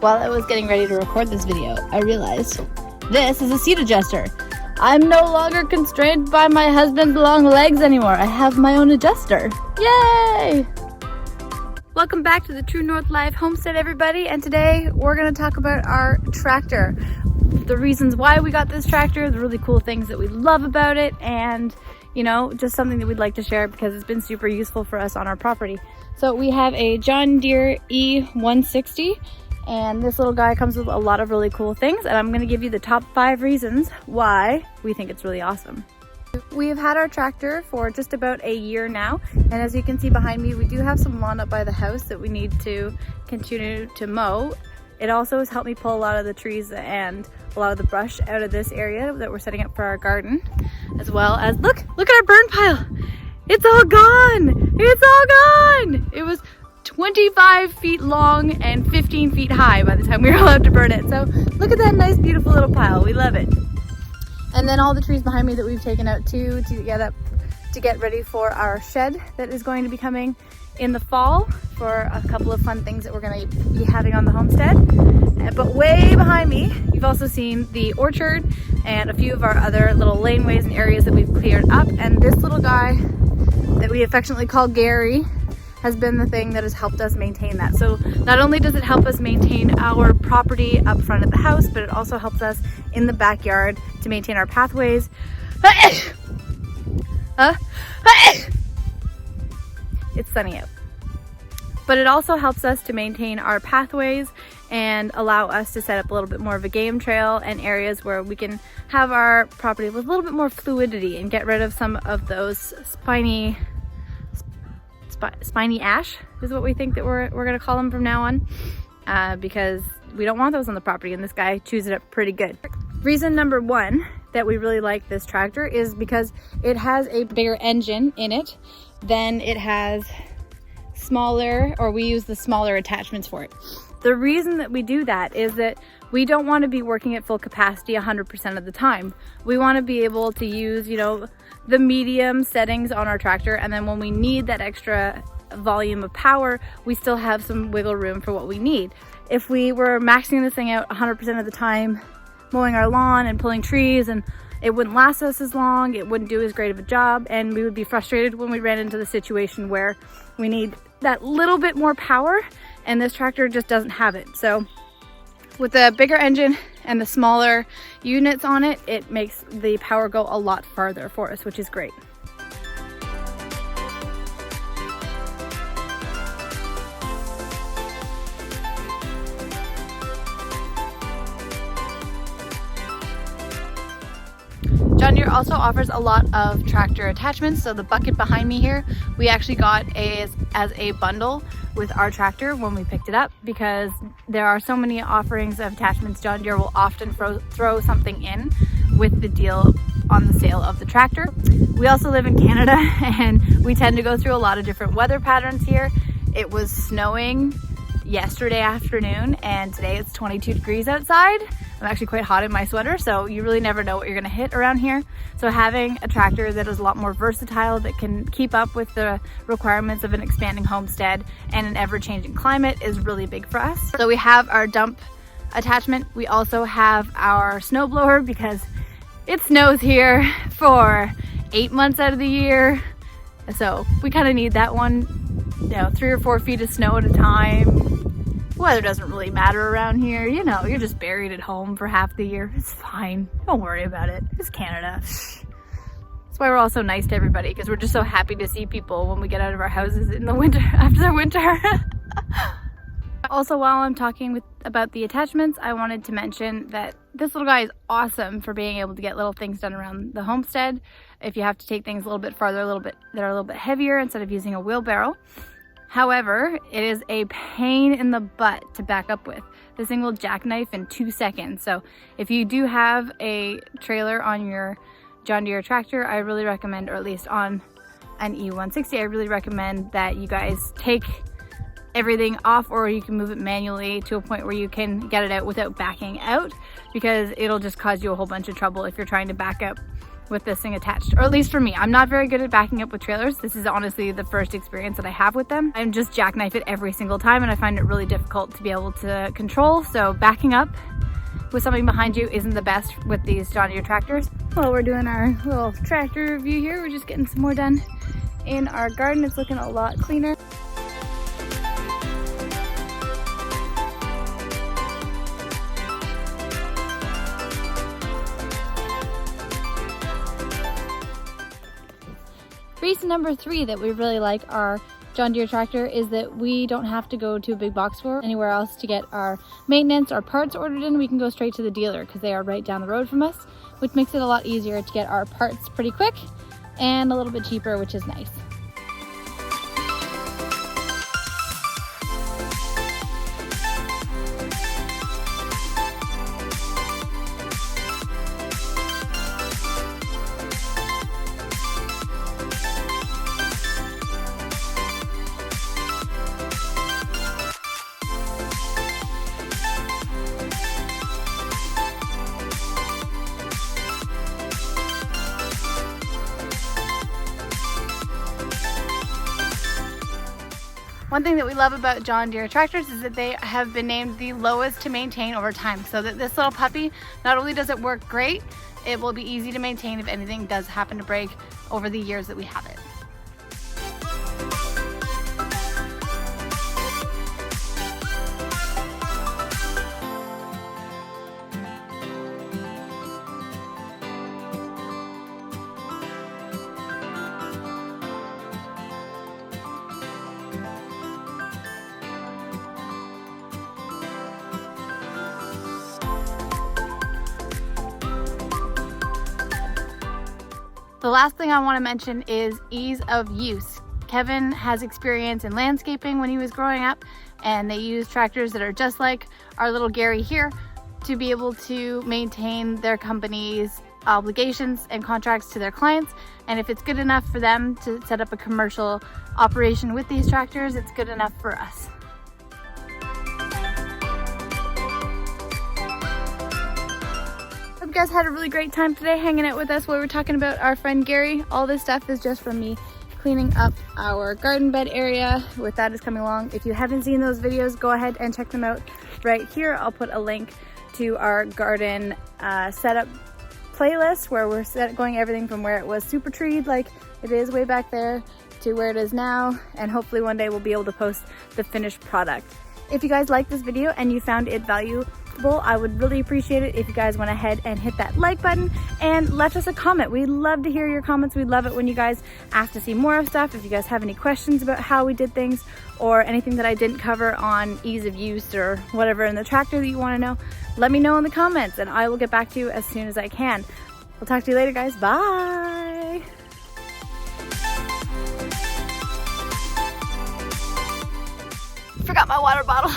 While I was getting ready to record this video, I realized this is a seat adjuster. I'm no longer constrained by my husband's long legs anymore. I have my own adjuster. Yay! Welcome back to the True North Life Homestead, everybody, and today we're going to talk about our tractor. The reasons why we got this tractor, the really cool things that we love about it, and you know, just something that we'd like to share because it's been super useful for us on our property. So we have a John Deere E160, and this little guy comes with a lot of really cool things, and I'm going to give you the top 5 reasons why we think it's really awesome. We've had our tractor for just about a year now, and as you can see behind me, we do have some lawn up by the house that we need to continue to mow. It also has helped me pull a lot of the trees and a lot of the brush out of this area that we're setting up for our garden, as well as look at our burn pile. It's all gone. It's all gone. It was 25 feet long and 15 feet high by the time we were allowed to burn it. So look at that nice, beautiful little pile. We love it. And then all the trees behind me that we've taken out too to get ready for our shed that is going to be coming in the fall for a couple of fun things that we're going to be having on the homestead. But way behind me, you've also seen the orchard and a few of our other little laneways and areas that we've cleared up. And this little guy that we affectionately call Gary has been the thing that has helped us maintain that. So not only does it help us maintain our property up front of the house, but it also helps us in the backyard to maintain our pathways. It's sunny out. But it also helps us to maintain our pathways and allow us to set up a little bit more of a game trail and areas where we can have our property with a little bit more fluidity and get rid of some of those spiny ash is what we think that we're going to call them from now on, because we don't want those on the property, and this guy chews it up pretty good. Reason number 1 that we really like this tractor is because it has a bigger engine in it than it has smaller, or we use the smaller attachments for it. The reason that we do that is that we don't want to be working at full capacity 100% of the time. We want to be able to use, you know, the medium settings on our tractor, and then when we need that extra volume of power, we still have some wiggle room for what we need. If we were maxing this thing out 100% of the time, mowing our lawn and pulling trees, and it wouldn't last us as long, it wouldn't do as great of a job, and we would be frustrated when we ran into the situation where we need that little bit more power, and this tractor just doesn't have it. So with the bigger engine and the smaller units on it, it makes the power go a lot farther for us, which is great. John Deere also offers a lot of tractor attachments. So the bucket behind me here, we actually got as a bundle with our tractor when we picked it up, because there are so many offerings of attachments. John Deere will often throw something in with the deal on the sale of the tractor. We also live in Canada, and we tend to go through a lot of different weather patterns here. It was snowing yesterday afternoon, and today it's 22 degrees outside. I'm actually quite hot in my sweater, so you really never know what you're gonna hit around here. So having a tractor that is a lot more versatile, that can keep up with the requirements of an expanding homestead and an ever-changing climate, is really big for us. So we have our dump attachment. We also have our snowblower, because it snows here for 8 months out of the year. So we kind of need that one, you know, 3 or 4 feet of snow at a time. Weather doesn't really matter around here. You know, you're just buried at home for half the year. It's fine. Don't worry about it. It's Canada. That's why we're all so nice to everybody, because we're just so happy to see people when we get out of our houses in the winter, after the winter. Also, while I'm talking about the attachments, I wanted to mention that this little guy is awesome for being able to get little things done around the homestead. If you have to take things a little bit farther, that are a little bit heavier, instead of using a wheelbarrow. However, it is a pain in the butt to back up with. This thing will jackknife in 2 seconds. So if you do have a trailer on your John Deere tractor, I really recommend, or at least on an E160, I really recommend that you guys take everything off, or you can move it manually to a point where you can get it out without backing out, because it'll just cause you a whole bunch of trouble if you're trying to back up with this thing attached, or at least for me. I'm not very good at backing up with trailers. This is honestly the first experience that I have with them. I'm just jackknife it every single time, and I find it really difficult to be able to control. So backing up with something behind you isn't the best with these John Deere tractors. While we're doing our little tractor review here, we're just getting some more done in our garden. It's looking a lot cleaner. Reason number 3 that we really like our John Deere tractor is that we don't have to go to a big box store anywhere else to get our maintenance or parts ordered in. We can go straight to the dealer because they are right down the road from us, which makes it a lot easier to get our parts pretty quick and a little bit cheaper, which is nice. One thing that we love about John Deere tractors is that they have been named the lowest to maintain over time. So that this little puppy, not only does it work great, it will be easy to maintain if anything does happen to break over the years that we have it. The last thing I want to mention is ease of use. Kevin has experience in landscaping when he was growing up, and they use tractors that are just like our little Gary here to be able to maintain their company's obligations and contracts to their clients. And if it's good enough for them to set up a commercial operation with these tractors, it's good enough for us. Hope you guys had a really great time today hanging out with us while we were talking about our friend Gary. All this stuff is just from me cleaning up our garden bed area with that is coming along. If you haven't seen those videos, go ahead and check them out right here. I'll put a link to our garden setup playlist where we're going everything from where it was super treed like it is way back there to where it is now, and hopefully one day we'll be able to post the finished product. If you guys liked this video and you found it valuable, I would really appreciate it if you guys went ahead and hit that like button and left us a comment. We'd love to hear your comments. We'd love it when you guys ask to see more of stuff. If you guys have any questions about how we did things or anything that I didn't cover on ease of use or whatever in the tractor that you want to know, let me know in the comments and I will get back to you as soon as I can. We'll talk to you later, guys. Bye. Forgot my water bottle.